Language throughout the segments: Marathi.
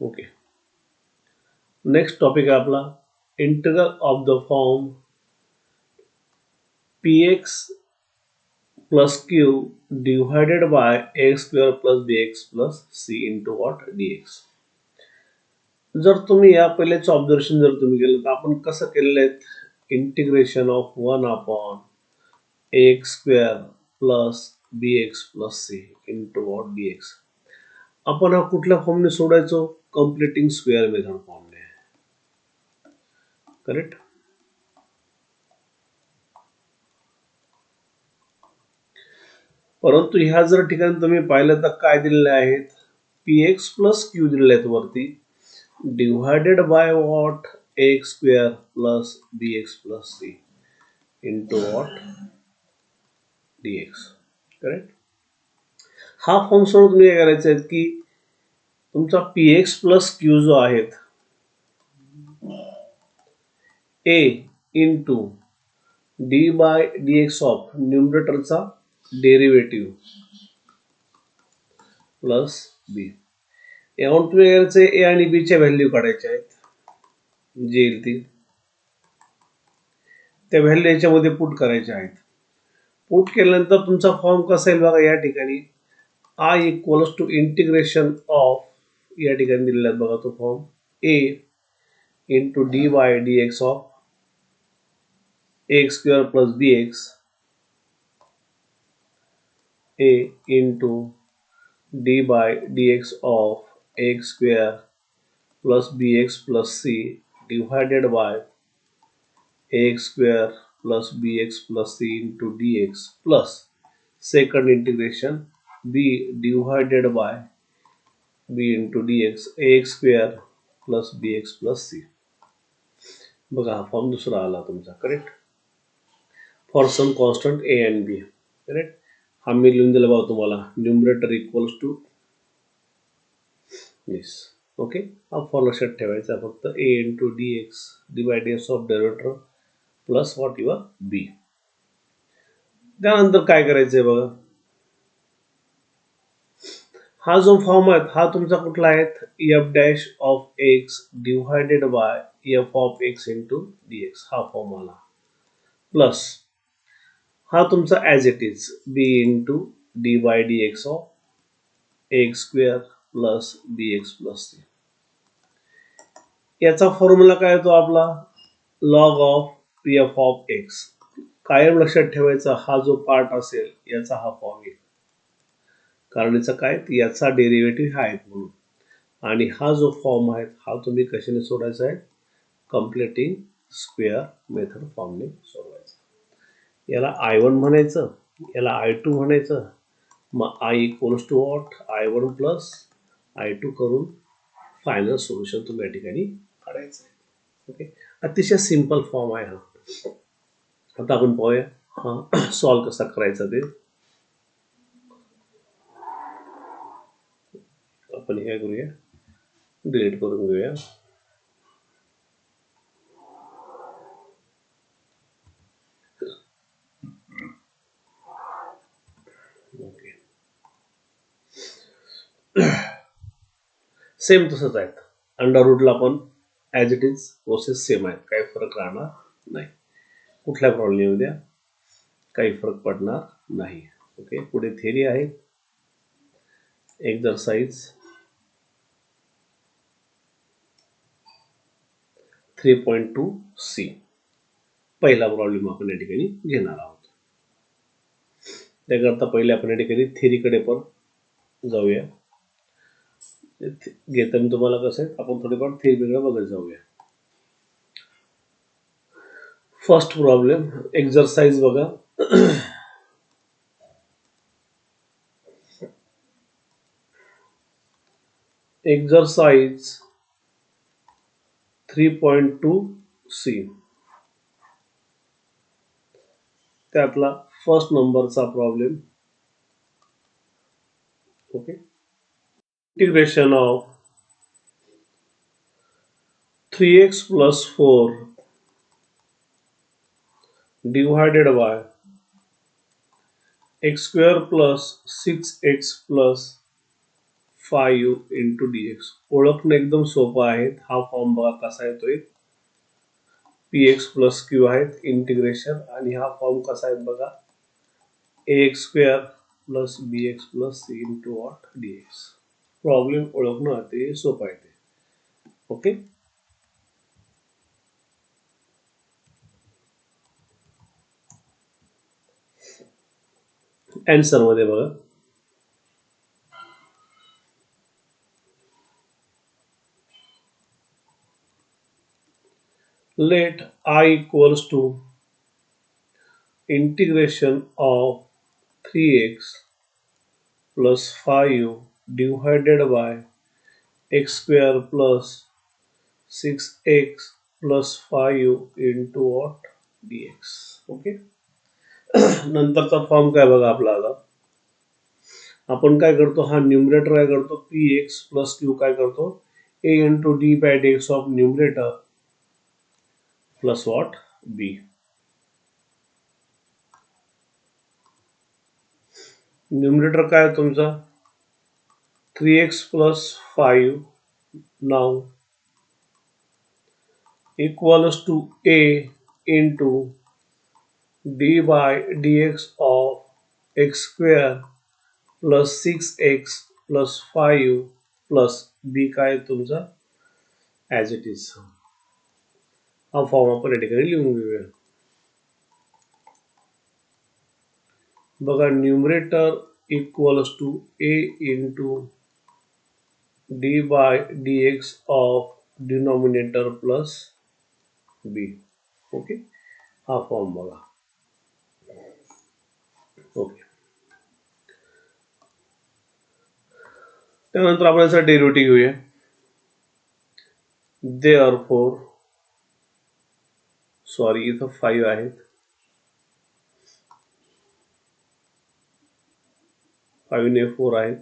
ओके. नेक्स्ट टॉपिक आहे आपला integral of the form px plus q divided by x square plus bx plus c into what dx. जर तुम्ही या पहिल्याचं ऑब्झर्वेशन जर तुम्ही केलं तर आपण कसं केलेलं आहे integration of 1 upon x square plus B x plus C into what D x. आपण हा कुठल्या फॉर्मने सोडायचो कम्प्लिटिंग स्क्वेअर मेथड फॉर्मने. करेक्ट. परंतु ह्या जर ठिकाणी तुम्ही पाहिलं तर काय दिलेले आहेत पी एक्स प्लस क्यू दिलेले आहेत वरती divided by what x square plus B x plus C into what D x. Correct. हा फॉर्म सोडून तुम्ही काय करायचं आहे की तुमचा पी एक्स प्लस क्यू जो आहे A into D by D x of न्यूमरेटरचा डेरिव्हेटिव्ह प्लस बी. यावरून तुम्ही करायचे ए आणि बी च्या व्हॅल्यू काढायच्या आहेत जी येईल ती त्या व्हॅल्यू याच्यामध्ये पुट करायच्या आहेत. पुट केल्यानंतर तुमचा फॉर्म कसा येईल बघा या ठिकाणी I equals to integration of या ठिकाणी दिलेला आहे बघा तो form a into D by D x of x square plus B x a into D by D x of x square plus B x plus c divided by x square plus B x plus C into D x plus second integration b divided by b into D x x square plus B x plus C. बघा हा फॉर्म दुसरा आला तुमचा. Correct. For some constant A and B. Correct. हा मी लिहून दिला बघा तुम्हाला numerator equals to this. Okay. हा फॉर लक्षात ठेवायचा फक्त A into D X divide D x of derivative plus what your B. त्यानंतर काय करायचंय बघा हा जो फॉर्म आहे हा तुमचा कुठला आहे f dash of x divided by f of x into D x हा फॉर्म आला प्लस हा तुमचा as it is b into D by D x of x square plus B x plus c. याचा फॉर्म्युला काय येतो आपला log of p f of x. कायम लक्षात ठेवायचा हा जो पार्ट असेल याचा हा फॉर्म येईल कारण याचा काय याचा डेरिव्हेटिव्ह हा आहे म्हणून आणि हा जो फॉर्म आहे हा तुम्ही कशाने सोडायचा आहे कम्प्लिटिंग स्क्वेअर मेथड फॉर्मने सोडवायचा. याला I1 म्हणायचं याला I2 म्हणायचं मग I equals to what I1 plus I2 करून फायनल सोल्युशन तुम्ही या ठिकाणी काढायचं आहे. ओके. अतिशय सिंपल फॉर्म आहे हा. आता आपण पाहूया हा सॉल्व कसा करायचा ते. आपण हे करूया डिलीट करून घेऊया. ओके. सेम तसंच आहेत अंडर रूटला पण as it is process same आहेत काही फरक राहणार नाही. कुठल्या प्रॉब्लेम येऊ द्या काही फरक पडणार नाही. ओके. पुढे थेरी आहे एक्झरसाइज 3.2 सी. पहिला प्रॉब्लेम आपण या ठिकाणी घेणार आहोत. त्याकरता पहिले आपण या ठिकाणी थेरीकडे पण जाऊया. घेताना तुम्हाला कसं आहे आपण थोडेफार थेरी वेगळं बघत जाऊया. फर्स्ट प्रॉब्लेम एक्झरसाइज बघा एक्झरसाइज 3.2 सी. त्यातला फर्स्ट नंबरचा problem. Okay. Integration of 3x plus 4 divided by x square plus 6x plus 5 into D X. ओळखणं एकदम सोपं आहे. हा फॉर्म बघा कसा येतोय. पी एक्स प्लस क्यू आहेत इंटिग्रेशन, आणि हा फॉर्म कसा आहे बघा, A X square plus B x plus C into what D X. Problem ओळखणं ते सोपं आहे ते. ओके. आन्सर मध्ये बघा, let I equals to integration of 3x plus 5 divided by x square plus 6x plus 5 into what dx. Okay. नंतरचा फॉर्म काय बघा आपला. आता आपण काय करतो, हा न्यूमरेटर काय करतो, पी एक्स प्लस क्यू काय करतो, a into D by D x of numerator plus what b. Numerator काय आहे तुमचा 3x plus 5 now equals to a into D by D x of x square plus 6x plus 5 plus b काय तुमचा ॲज इट इज. हा फॉर्म आपण या ठिकाणी लिहून घेऊया. बघा, numerator equals to a into D by D x of denominator plus b. Okay. हा फॉर्म बघा. ओके. त्यानंतर आपण याचा डेरिव्हेटिव्ह घेऊया. देअरफॉर, सॉरी इथं 5 आहेत, 5 ने 4 आहेत,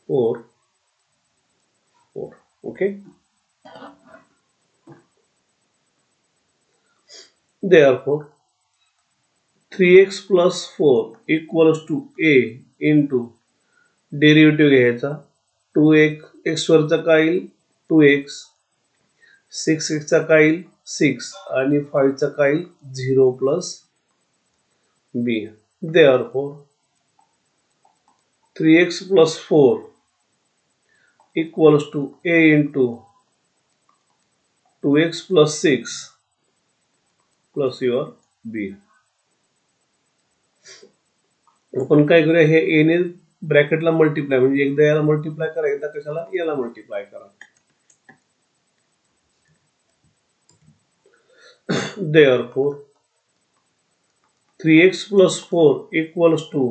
4 4. Okay. Therefore 3x plus 4 equals to a into derivative घ्यायचा 2x, एक्स वरचा काय येईल 2x, 6x चा काय येईल 6 आणि 5 चा काय येईल 0 plus b. Therefore 3x plus 4 equals to a into 2x plus 6 plus your b. आपण काय करूया, हे ए ने ब्रॅकेटला मल्टिप्लाय, म्हणजे एकदा याला मल्टिप्लाय करा, एकदा कशाला याला मल्टिप्लाय करा. Therefore 3x plus 4 equals to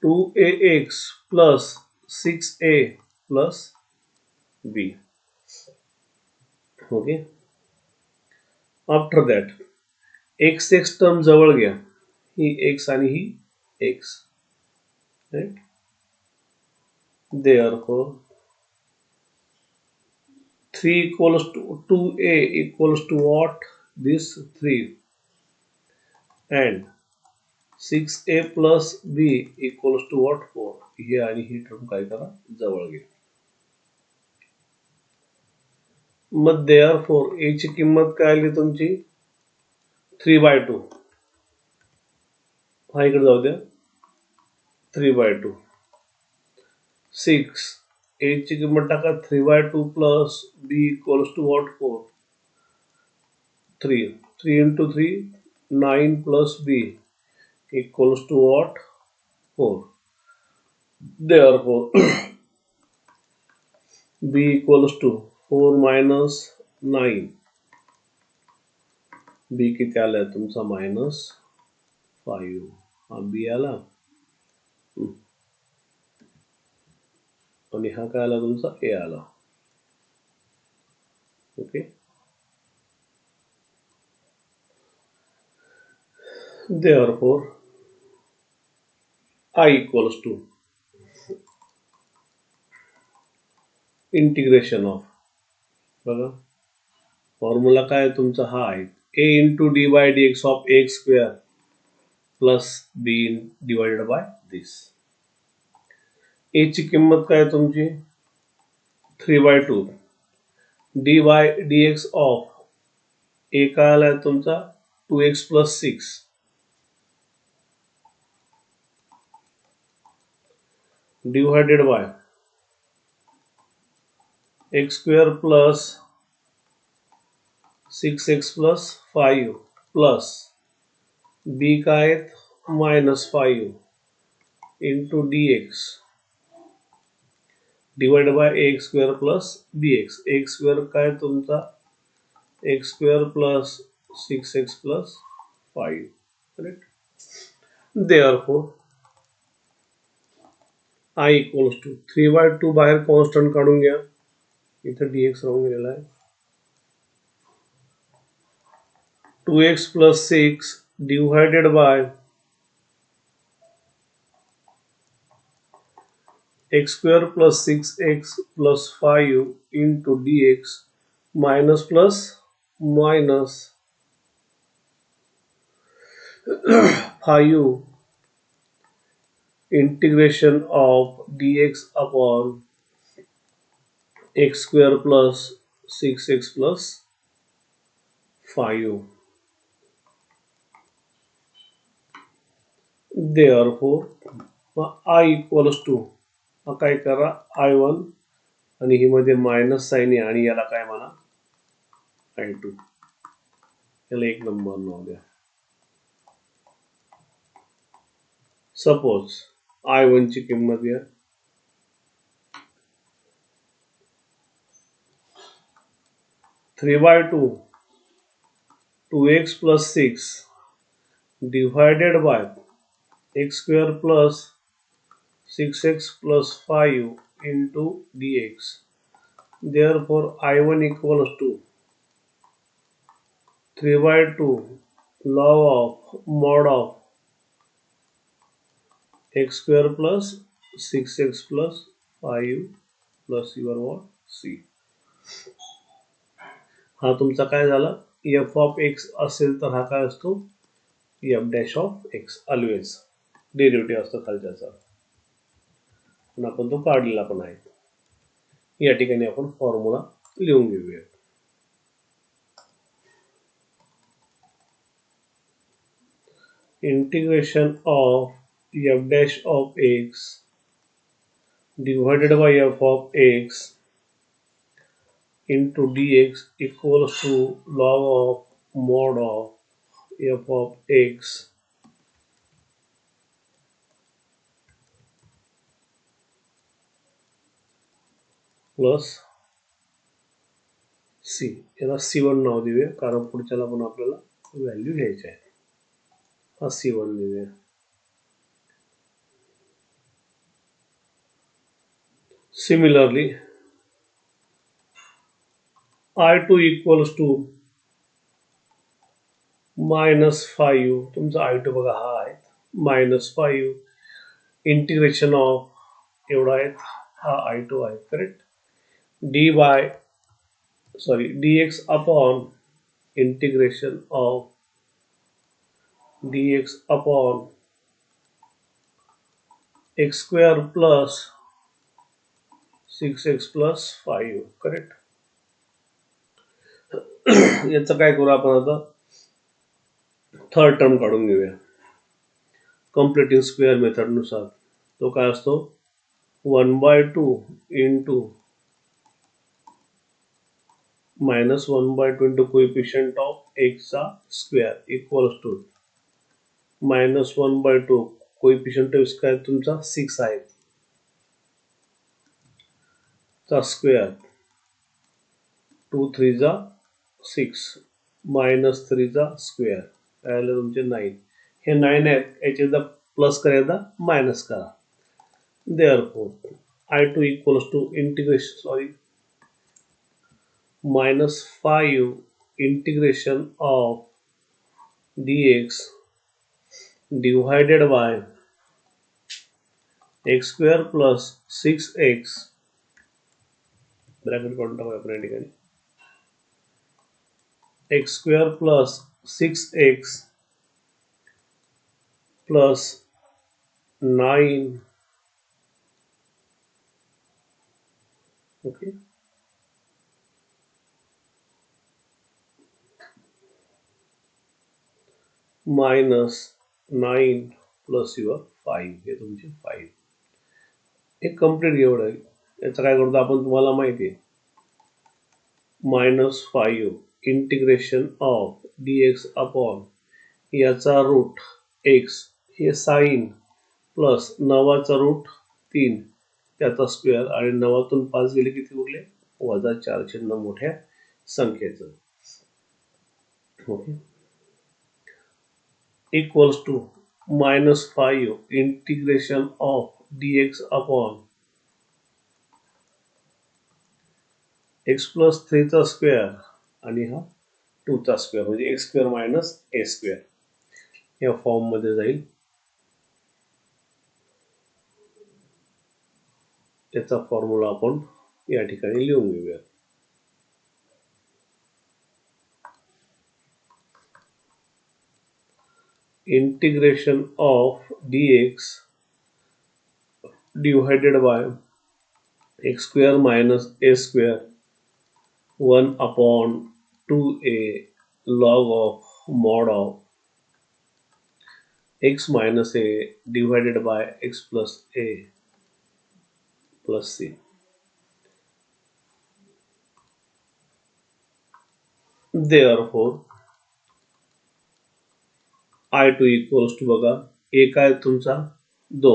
2ax plus 6a plus b. Okay. After that x x term जवळ घ्या, ही एक्स आणि ही x. Right. Therefore 3 equals to 2a equals to what, this 3, and 6a plus b equals to what 4. हे आणि ही टर्म काय करा जवळ घ्या. मग देअरफॉर a ची किंमत काय आली तुमची 3/2. हा इकडे जाऊ द्या 3/2. 6 a ची किंमत टाका 3/2 plus b equals to what 4. 3 3 into 3 9 plus b equals to what 4. Therefore b equals to 4 minus 9. b किती आला तुमचा -5. हा b आला आणि हा काय आला तुमचा a आला. Okay. Therefore I equals to integration of, बघा फॉर्म्युला काय तुमचा हा आहे, a into D by D x of x square plus b divided by this. A ची किंमत काय तुमची 3/2 d by D x of a काय आलाय तुमचा 2x plus 6 divided by x square plus 6x plus 5 plus b काय -5 into D x divide by x square plus B x. X square काय तुमचा x square plus 6x plus 5. Correct. Therefore I equals to 3/2 बाहेर कॉन्स्टंट काढून घ्या. इथे dx राहून गेलेला आहे. 2x plus 6 divided by x square plus 6x plus 5 into dx minus plus minus 5 integration of dx upon x square plus 6x plus 5. Therefore I equals to काय करा I1 आणि ही मध्ये मायनस साइन आहे आणि याला काय म्हणा I2. याला 1 नंबर नाव द्या. सपोज I1 ची किंमत घ्या 3/2 2x plus 6 divided by x square plus 6x plus 5 into dx. Therefore, I1 equals to 3/2 log of mod of x square plus 6x plus 5 plus your what c. हा तुमचा काय झाला f of x असेल तर हा काय असतो f dash of x. Always derivative असतो खालच्याचा. आपण तो काढलेला पण आहे. या ठिकाणी आपण फॉर्म्युला लिहून घेऊया. Integration of f dash of x divided by f of x into dx equals to log of mod of f of x plus c. याला C1 नाव देऊया कारण पुढच्याला पण आपल्याला व्हॅल्यू घ्यायची आहे. हा C1 देऊया. सिमिलरली I2 इक्वल्स टू -5 तुमचा I2 बघा हा आहे -5 इंटिग्रेशन ऑफ एवढा आहे हा I2 आहे. Correct. dx upon integration of dx upon x square plus 6x plus 5. Correct. याचं काय करू आपण आता थर्ड टर्म काढून घेऊया कम्प्लिटिंग स्क्वेअर मेथड नुसार. तो काय असतो 1/2 into -1/2 into coefficient of x चा square equals to -1/2 coefficient of काय तुमचा 6 आहे चा स्क्वेअर 2 3 जा 6 -3 चा स्क्वेअर काय आलं तुमचे 9. हे 9 आहेत याचे जर प्लस करायचा मायनस करा. Therefore I2 equals to integration -5 integration of dx divided by x square plus 6x bracket काढून टाकूया आपण या ठिकाणी x square plus 6x plus 9, okay, minus 9 plus your 5, हे तुमचे 5. हे कम्प्लीट एवढं आहे. याचं काय करतो आपण तुम्हाला माहिती आहे. -5 इंटिग्रेशन ऑफ dx अपॉन याचा रूट x हे साइन प्लस 9चा रूट 3 त्याचा स्क्वेअर आणि 9तून 5 गेले किती उरले -4 चिन्ह मोठ्या संख्येचं. Okay, equals to -5 integration of dx upon x plus 3चा स्क्वेअर आणि हा 2चा स्क्वेअर म्हणजे x square minus a square या फॉर्म मध्ये जाईल. त्याचा फॉर्म्युला आपण या ठिकाणी लिहून घेऊया. Integration of dx divided by x square minus a square 1 upon 2a log of mod of x minus a divided by x plus a plus c. Therefore I2 equals to बघा a काय तुमचा 2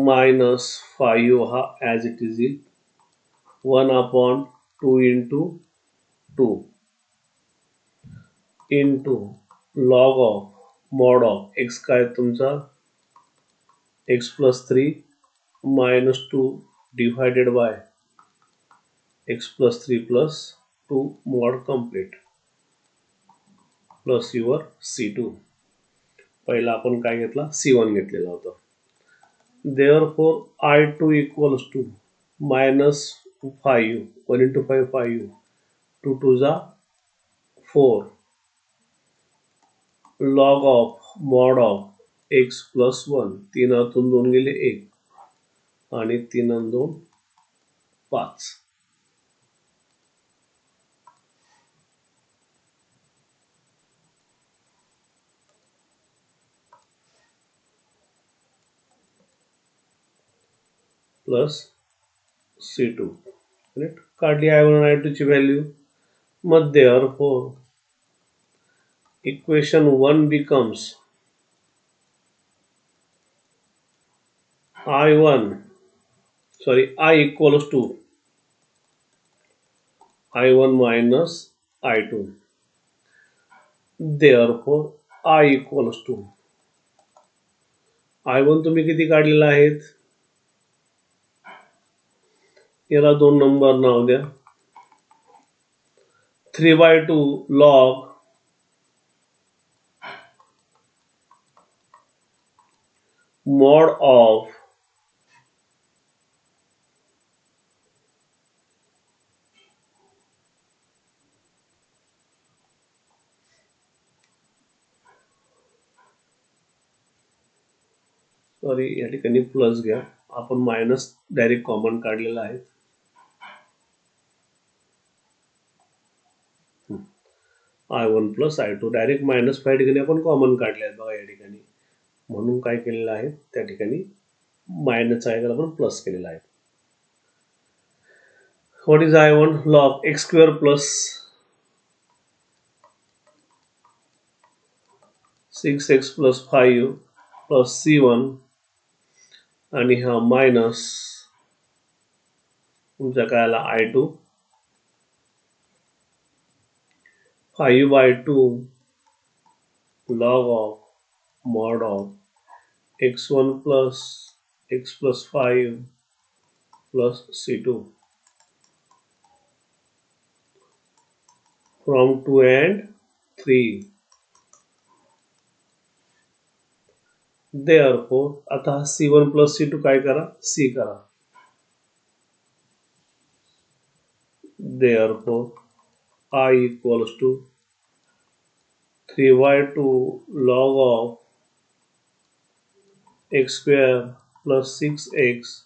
minus 5 हा as it is 1 upon 2 into 2 into log of mod of x काय तुमचा x plus 3 minus 2 divided by x plus 3 plus 2 mod complete plus your c2. पहिला आपण काय घेतला c1 घेतलेला होता. Therefore I2 equals to minus 5 1 into 5 5 2 2 जा 4 log of mod of x plus 1 3 2 गेले 1 आणि 3 2 5 प्लस c2 करेक्ट. काढली I1 आणि I2 ची व्हॅल्यू. मग therefore equation 1 becomes I equals to I1 minus I2. Therefore I equals to I1 तुम्ही किती काढलेला आहेत याला 2 नंबर नाव द्या. 3/2 log mod of सॉरी या ठिकाणी प्लस घ्या आपण मायनस डायरेक्ट कॉमन काढलेला आहे. I1 plus I2 direct minus 5 ठिकाणी आपण कॉमन काढले आहे बघा या ठिकाणी. म्हणून काय केलेलं आहे त्या ठिकाणी मायनसचा आहे आपण प्लस केलेला आहे. What is I1 log x square plus 6x plus 5 plus c1 आणि हा मायनस तुमचा काय आला I2 5/2 log of mod of x1 plus x plus 5 plus c2 from 2 and 3. Therefore आता c1 plus c2 काय करा c करा. Therefore I equals to 3/2 log of x square plus 6x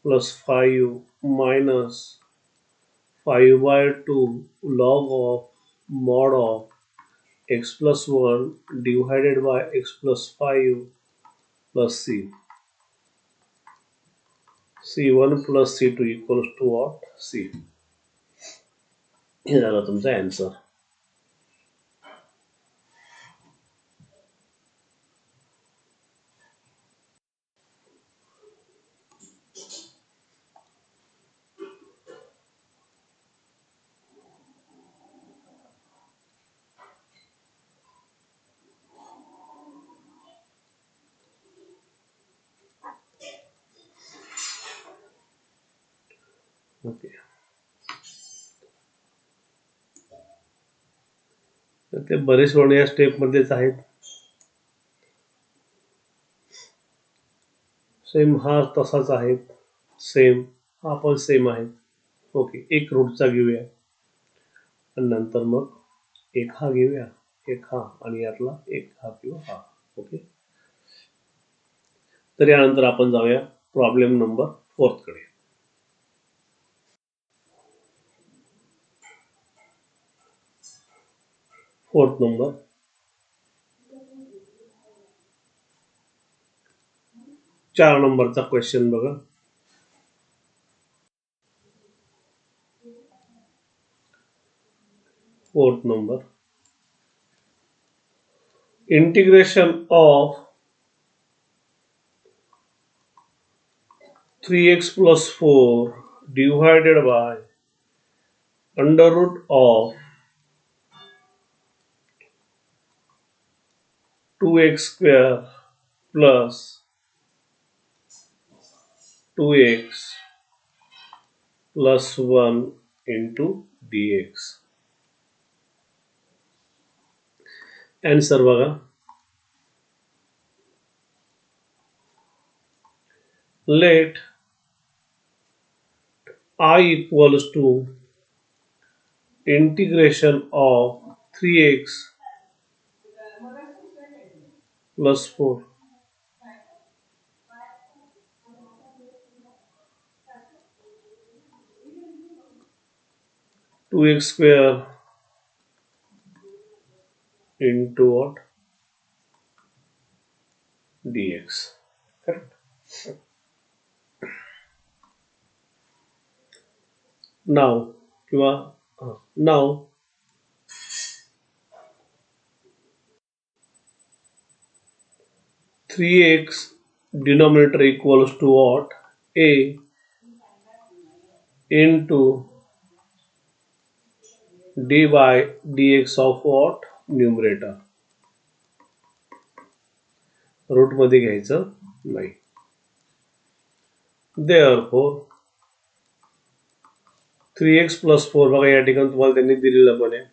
plus 5 minus 5 by 2 log of mod of x plus 1 divided by x plus 5 plus c. c1 plus c2 equals to what? c. हे झालं तुमचा आन्सर. ओके. तर ते बरेच सोडवणे या स्टेपमध्येच आहेत. सेम हा तसाच आहे. सेम हा पण सेम आहे. ओके. एक रूटचा घेऊया आणि नंतर मग एक हा घेऊया, एक हा आणि यातला एक हा किंवा हा. ओके. तर यानंतर आपण जाऊया प्रॉब्लेम नंबर 4 कडे. फोर्थ नंबर 4 नंबरचा क्वेश्चन बघा. Fourth number, integration of 3x plus 4 divided by under root of 2x square plus 2x plus 1 into dx. Answer बघा. Let I equals to integration of 3x plus 4 2x square into what? dx. Correct. Now 3x denominator equals to what? A into d by dx of what? Numerator. Root मध्ये घ्यायचं नाही. Therefore 3x plus 4 बघा या ठिकाणी तुम्हाला त्यांनी दिलेलं पण आहे.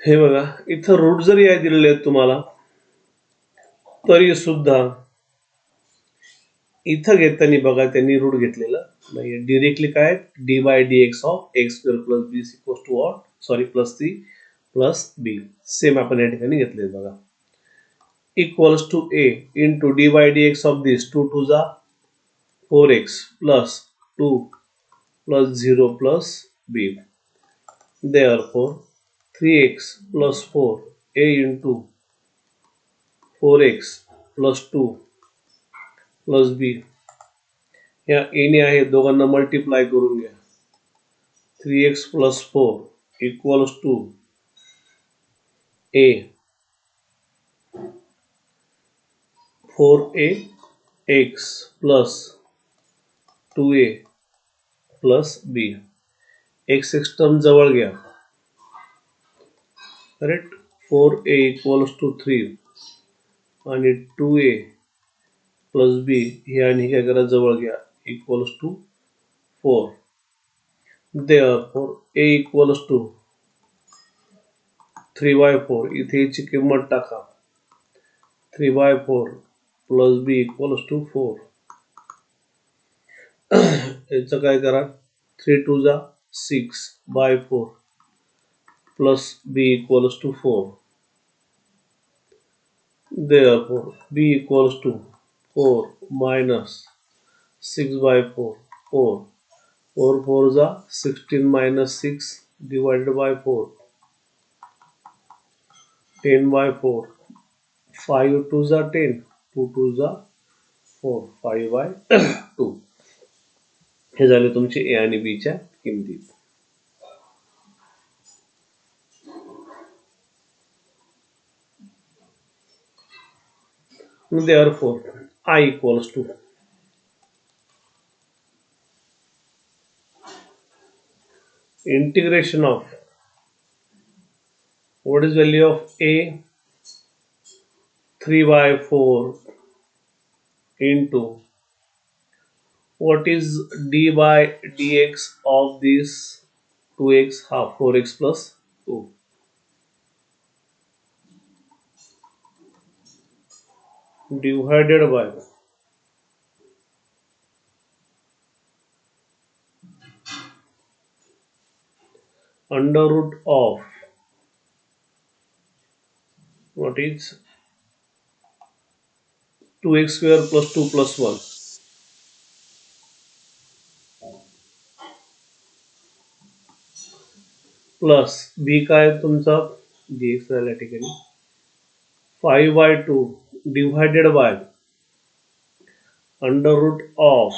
हे बघा इथं रूट जरी आहे दिलेले आहेत तुम्हाला तरी सुद्धा इथं घेताना बघा त्यांनी रूट घेतलेलं नाही. डिरेक्टली काय d by D x of x square plus b equals to what? Sorry plus c plus b. Same आपण या ठिकाणी घेतले बघा. Equals to a into D by D x of this 2 to जा 4x plus 2 plus 0 plus b. Therefore 3x plus 4 a into 4x plus 2 plus b. या a ने आहे दोघांना मल्टिप्लाय करून घ्या. 3x plus 4 equals to a 4a x plus 2a plus b. x term जवळ घ्या. करेक्ट. 4a equals to 3 आणि 2a प्लस बी हे आणि काय करा जवळ घ्या equals to 4. Therefore a equals to 3/4. इथे याची किंमत टाका. 3/4 प्लस बी इक्वल्स टू 4. याचं काय करा, 3 2 जा 6/4 plus b equals to 4. Therefore b equals to 4 minus 6/4, 4. 4 4 जा 16 minus 6 divided by 4, 10/4. 5 2 जा 10, 2 2 जा 4, 5/2. हे झाले तुमचे ए आणि बी च्या किमती. Therefore I equals to integration of, what is value of a, 3/4 into what is d by dx of this 2x half, 4x plus 2, divided by under root of what is 2x square plus 2 plus 1 plus b काय तुमचा dx राहिला ठिकाणी 5/2 divided by under root of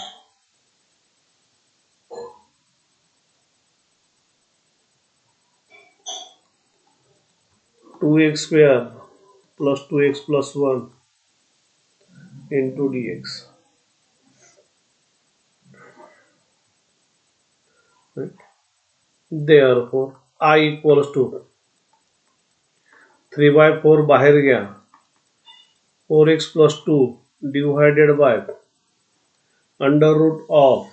2x square plus 2x plus 1 into dx. Right? Therefore I equals to 3/4 बाहेर गया, 4x plus 2 divided by under root of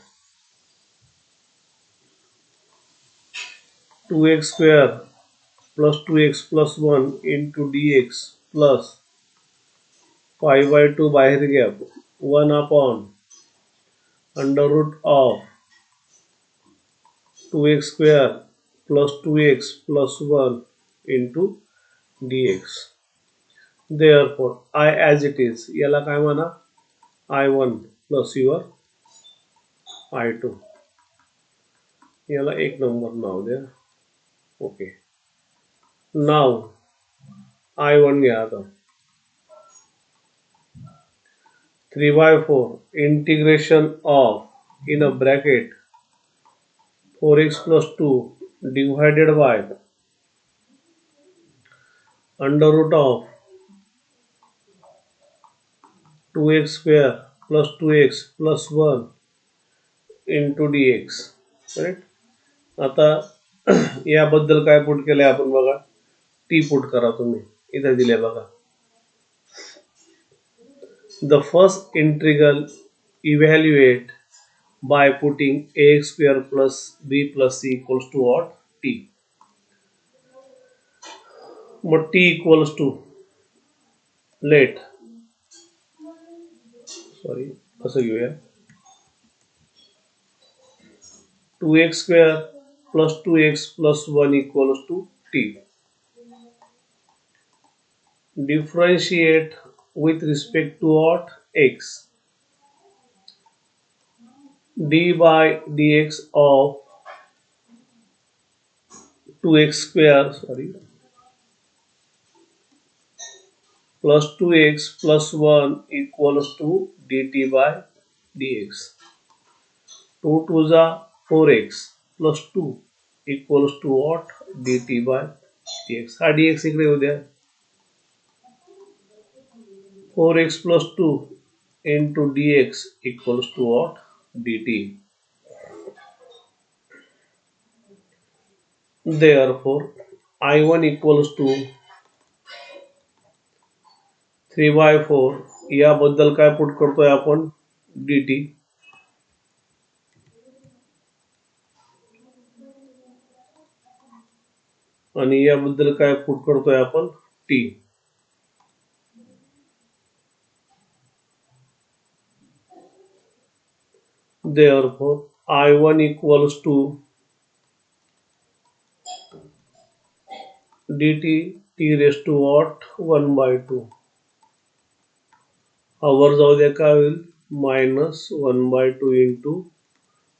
2x square plus 2x plus 1 into dx plus 5/2 बाहेर गया, 1 upon under root of 2x square plus 2x plus 1 into dx. Therefore I as it is, याला काय म्हणा, I1 plus your I2, याला एक नंबर नाव द्या. ओके, नाव I1 घ्या आता, 3/4 integration of in a bracket 4x plus 2 divided by under root of 2x square plus 2x plus 1 into dx. Correct. आता याबद्दल काय पुट केलंय आपण बघा, टी पुट करा तुम्ही, इथे दिले बघा. The first integral evaluate by putting ax square plus b plus c equals to what, t. मग t equals to let, sorry असं घेऊया, 2x square plus 2x plus 1 equals to t. Differentiate with respect to what, x. d by dx of 2x square, sorry, plus 2x plus 1 equals to dt by dx. 2 2 जा 4x plus 2 equals to what, dt by dx. हा dx इकडे येऊ द्या, 4x plus 2 into dx equals to what, dt. Therefore I1 equals to 3/4, याबद्दल काय पुट करतोय आपण, dt. आणि याबद्दल काय पुट करतोय आपण, t. Therefore, I1 equals to dt t raised to what? 1 by 2. हा वर जाऊ द्या, काय होईल? Minus 1 by 2 into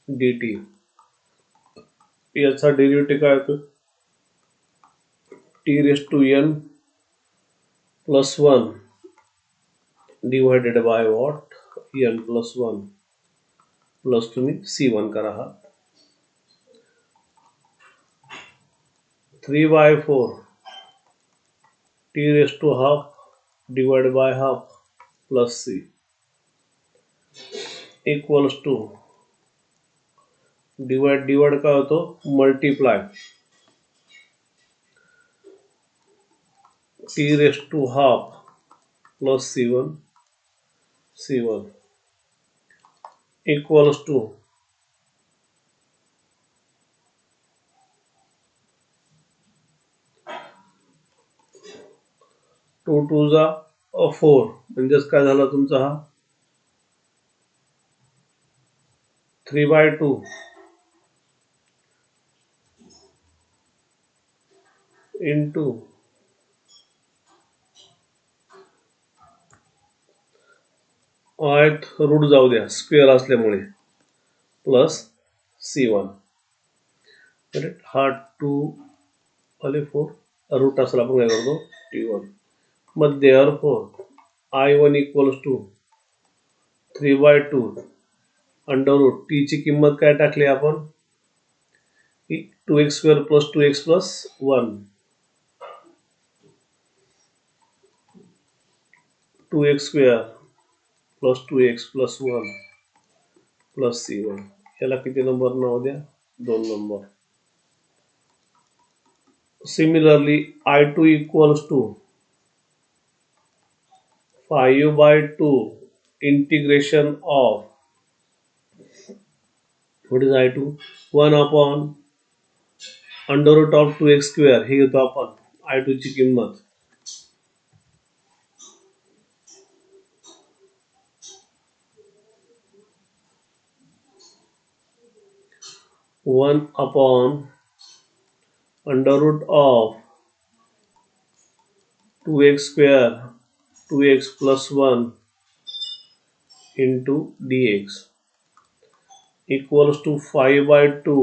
dt. याचा डेरिव्हेटिव्ह काय होतो? t raised to n plus 1 divided by what? n plus 1 plus तुम्ही c1 करा हा 3 by 4 t raised to half divided by half plus c equals to divide काय होतो? Multiply t raised to half plus c1 equals to 2 2 जा 4 म्हणजेच काय झाला तुमचा हा 3 by 2 इंटू आयत रूट जाऊ द्या स्क्वेअर असल्यामुळे प्लस c1 हा 2 आले 4 रूट असला आपण काय करतो t1 मग therefore I1 equals to 3 by 2 under root t ची किंमत काय टाकली आपण 2x square plus 2x plus 1 2x square plus 2x plus 1 plus c1 याला किती नंबर नाव द्या 2 number. Similarly, I2 equals to 5 by 2 integration of what is I2? 1 upon under root of 2x square हे घेतो आपण I2 ची किंमत 1 upon under root of 2x square 2x plus 1 into dx equals to 5 by 2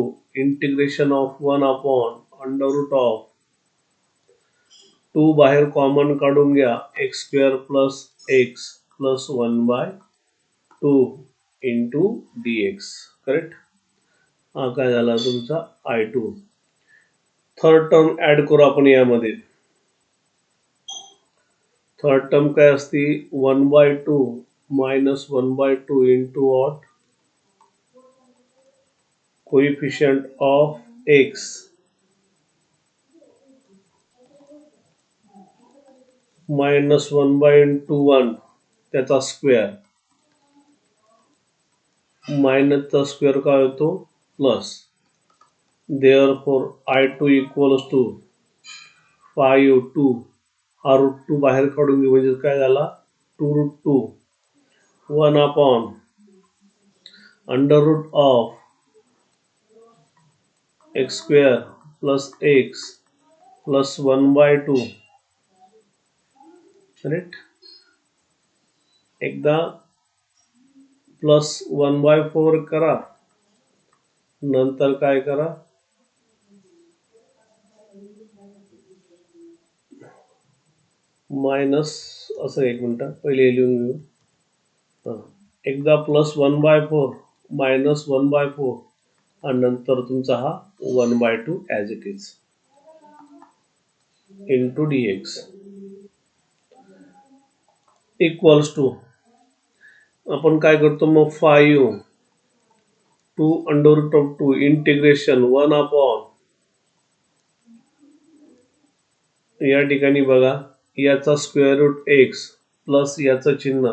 integration of 1 upon under root of 2 बाहेर कॉमन काढून घ्या x square plus x plus 1 by 2 into dx. Correct. हा काय झाला तुमचा I2. थर्ड टर्म ऍड करू आपण यामध्ये. थर्ड टर्म काय असते 1 by 2 minus 1 by 2 into what coefficient of x minus 1 by into 1 त्याचा स्क्वेअर मायनसचा स्क्वेअर काय होतो plus. Therefore I2 equals to 5 2 हा रूट 2 बाहेर काढून घेऊ म्हणजे काय झाला 2 root 2 1 upon under root of x square plus x plus 1 by 2. Correct. एकदा प्लस 1 बाय 4 करा नंतर काय करा मायनस असं 1 मिनिट पहिले लिहून घेऊ. एकदा प्लस 1 बाय 4 मायनस 1 बाय 4 आणि नंतर तुमचा हा 1 by 2 as it is into dx equals to आपण काय करतो मग 5 2 under root of 2 integration 1 upon या ठिकाणी बघा याचा स्क्वेअर रूट एक्स प्लस याचं चिन्ह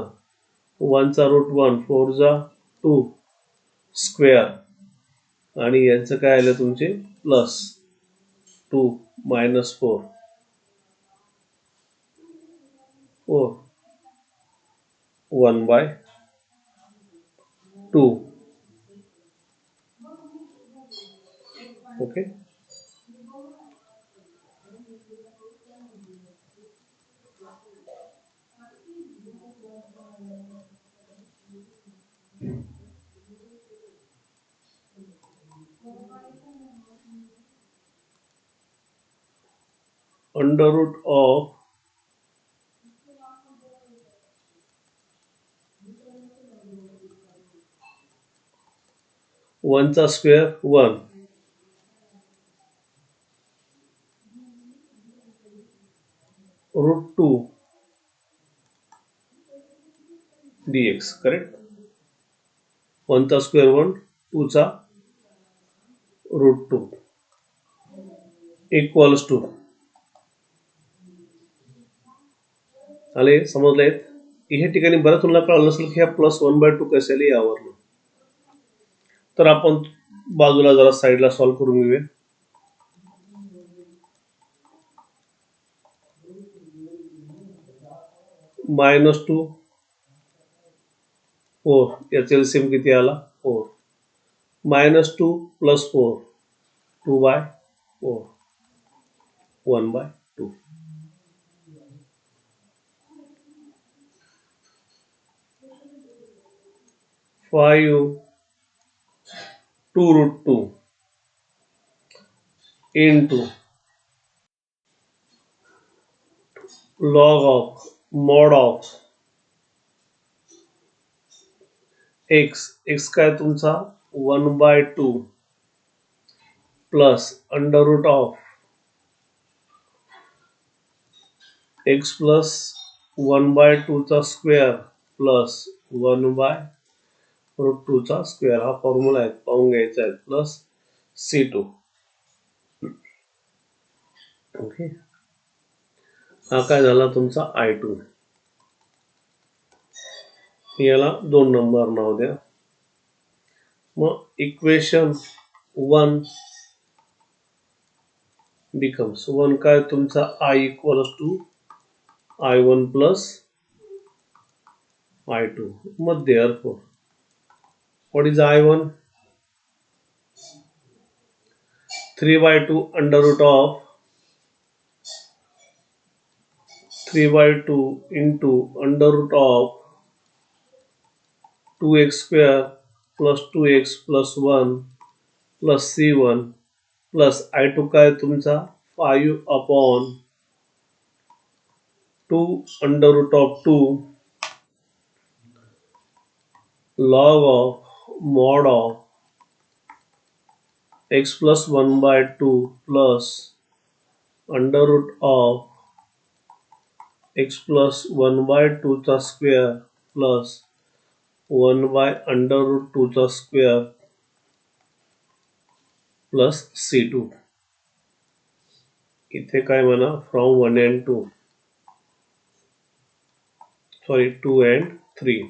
1 चा रूट 1 4 जा 2 स्क्वेअर आणि यांचं काय आलं तुमचे plus 2 minus 4 1 by 2 okay. Under root of 1 चा स्क्वेअर 1 रूट 2 dx. करेक्ट. 1 चा स्क्वेअर 1, 2 चा रूट 2 इक्वल्स टू. आले समजलेत. ह्या ठिकाणी बऱ्याच मुलांना कळलं नसेल की ह्या +1/2 कशाला यावरलं. तर आपण बाजूला जरा साईडला सॉल्व्ह करून घेऊया. -2 4 याचा एलसीएम किती आला 4. -2 + 4 2/4 1/2. 5 2 root 2 into log of mod of x काय तुमचा 1/2 plus under root of x plus 1/2 चा स्क्वेअर प्लस 1/√2 चा स्क्वेअर. हा फॉर्म्युला आहे, पाहून घ्यायचा आहे. Plus C2. ओके. हा काय झाला तुमचा I2. याला 2 नंबर नाव द्या. मग इक्वेशन 1 becomes 1 काय तुमचा I equals to I1 plus I2. मग therefore what is I1? 3/2 under root of 3/2 into under root of 2x square plus 2x plus 1 plus C1 plus I2 काय तुमचा 5/2 under root of 2 log of mod of x plus 1/2 plus under root of x plus 1/2 चा स्क्वेअर प्लस 1/√2 चा स्क्वेअर प्लस C2. इथे काय म्हणा फ्रॉम 1 and 2 2 and 3.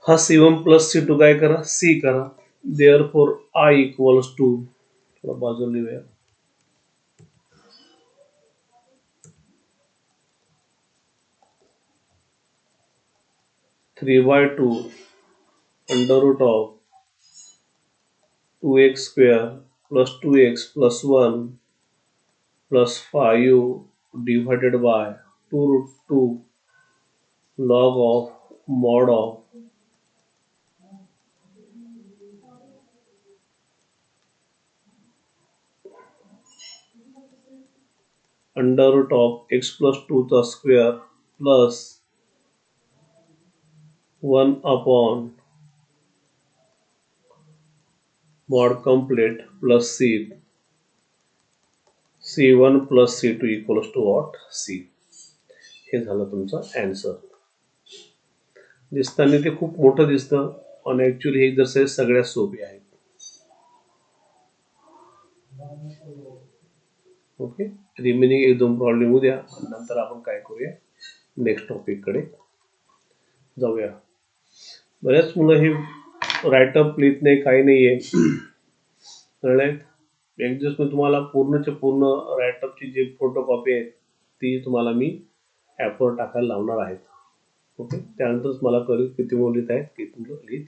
हा C1 प्लस C2 काय करा C करा. therefore I equals to थोडा बाजूला लिहूया 3/2 under root of 2x square plus 2x plus 1 plus 5 divided by 2√2 log of mod of under root of x plus 2 चा square plus 1 upon mod complete plus C1 plus C2 equals to what? C. हे झालं तुमचं आन्सर. दिसताना ते खूप मोठं दिसतं पण ऍक्च्युअली हे एक्झरसाइज सगळ्यात सोपी आहे. ओके. रिमेनिंग 1-2 प्रॉब्लेम उद्या नंतर आपण काय करूया नेक्स्ट टॉपिक कडे जाऊया. बऱ्याच मुलं हे राईटअप लिहित नाही, काही नाहीये. कळलंय. एक दिवस मी तुम्हाला पूर्णच्या पूर्ण राईटअपची जी फोटोकॉपी आहे ती तुम्हाला मी ऍपवर टाकायला लावणार आहे. ओके. त्यानंतरच मला कळेल किती मुलं लिहित आहेत किती मुलं लिहित